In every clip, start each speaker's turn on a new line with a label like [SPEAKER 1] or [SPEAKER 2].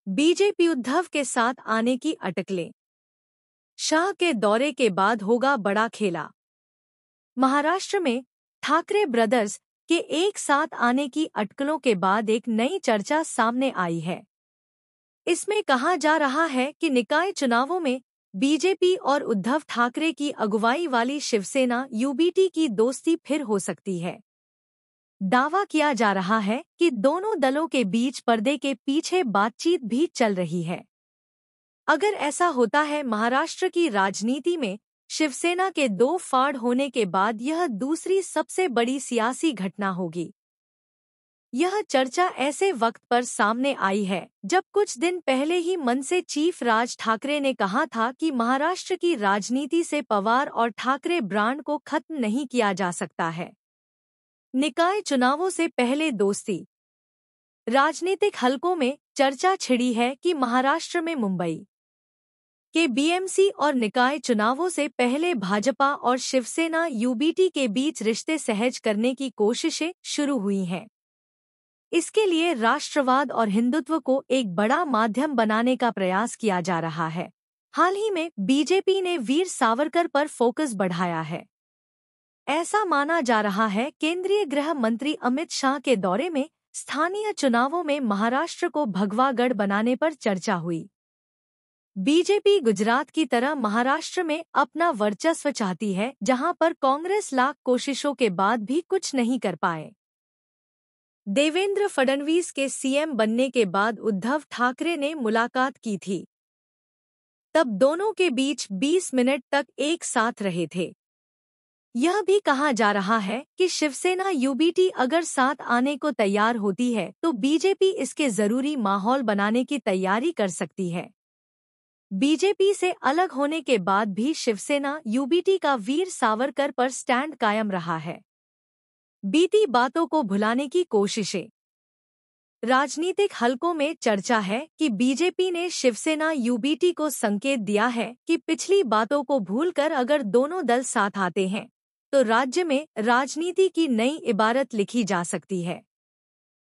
[SPEAKER 1] BJP Uddhav के साथ आने की अटकलें। शाह के दौरे के बाद होगा बड़ा खेला। महाराष्ट्र में ठाकरे ब्रदर्स के एक साथ आने की अटकलों के बाद एक नई चर्चा सामने आई है। इसमें कहा जा रहा है कि निकाय चुनावों में बीजेपी और उद्धव ठाकरे की अगुवाई वाली शिवसेना यूबीटी की दोस्ती फिर हो सकती है। दावा किया जा रहा है कि दोनों दलों के बीच पर्दे के पीछे बातचीत भी चल रही है। अगर ऐसा होता है, महाराष्ट्र की राजनीति में शिवसेना के दो फाड़ होने के बाद यह दूसरी सबसे बड़ी सियासी घटना होगी। यह चर्चा ऐसे वक्त पर सामने आई है जब कुछ दिन पहले ही मनसे चीफ राज ठाकरे ने कहा था कि महाराष्ट्र की राजनीति से पवार और ठाकरे ब्रांड को खत्म नहीं किया जा सकता है। निकाय चुनावों से पहले दोस्ती। राजनीतिक हलकों में चर्चा छिड़ी है कि महाराष्ट्र में मुंबई के बीएमसी और निकाय चुनावों से पहले भाजपा और शिवसेना यूबीटी के बीच रिश्ते सहज करने की कोशिशें शुरू हुई हैं। इसके लिए राष्ट्रवाद और हिंदुत्व को एक बड़ा माध्यम बनाने का प्रयास किया जा रहा है। हाल ही में बीजेपी ने वीर सावरकर पर फोकस बढ़ाया है। ऐसा माना जा रहा है केंद्रीय गृह मंत्री अमित शाह के दौरे में स्थानीय चुनावों में महाराष्ट्र को भगवा गढ़ बनाने पर चर्चा हुई। बीजेपी गुजरात की तरह महाराष्ट्र में अपना वर्चस्व चाहती है, जहां पर कांग्रेस लाख कोशिशों के बाद भी कुछ नहीं कर पाए। देवेंद्र फडणवीस के सीएम बनने के बाद उद्धव ठाकरे ने मुलाकात की थी। तब दोनों के बीच 20 मिनट तक एक साथ रहे थे। यह भी कहा जा रहा है कि शिवसेना यूबीटी अगर साथ आने को तैयार होती है तो बीजेपी इसके जरूरी माहौल बनाने की तैयारी कर सकती है। बीजेपी से अलग होने के बाद भी शिवसेना यूबीटी का वीर सावरकर पर स्टैंड कायम रहा है। बीती बातों को भुलाने की कोशिशें। राजनीतिक हलकों में चर्चा है कि बीजेपी ने शिवसेना यूबीटी को संकेत दिया है कि पिछली बातों को भूलकर अगर दोनों दल साथ आते हैं तो राज्य में राजनीति की नई इबारत लिखी जा सकती है।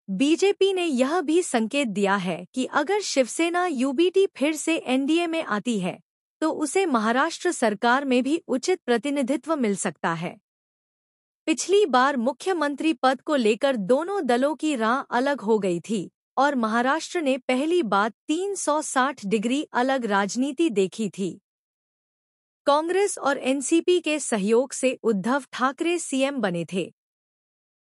[SPEAKER 1] बीजेपी ने यह भी संकेत दिया है कि अगर शिवसेना यूबीटी फिर से एनडीए में आती है तो उसे महाराष्ट्र सरकार में भी उचित प्रतिनिधित्व मिल सकता है। पिछली बार मुख्यमंत्री पद को लेकर दोनों दलों की राह अलग हो गई थी और महाराष्ट्र ने पहली बार 360 डिग्री अलग राजनीति देखी थी। कांग्रेस और एनसीपी के सहयोग से उद्धव ठाकरे सीएम बने थे।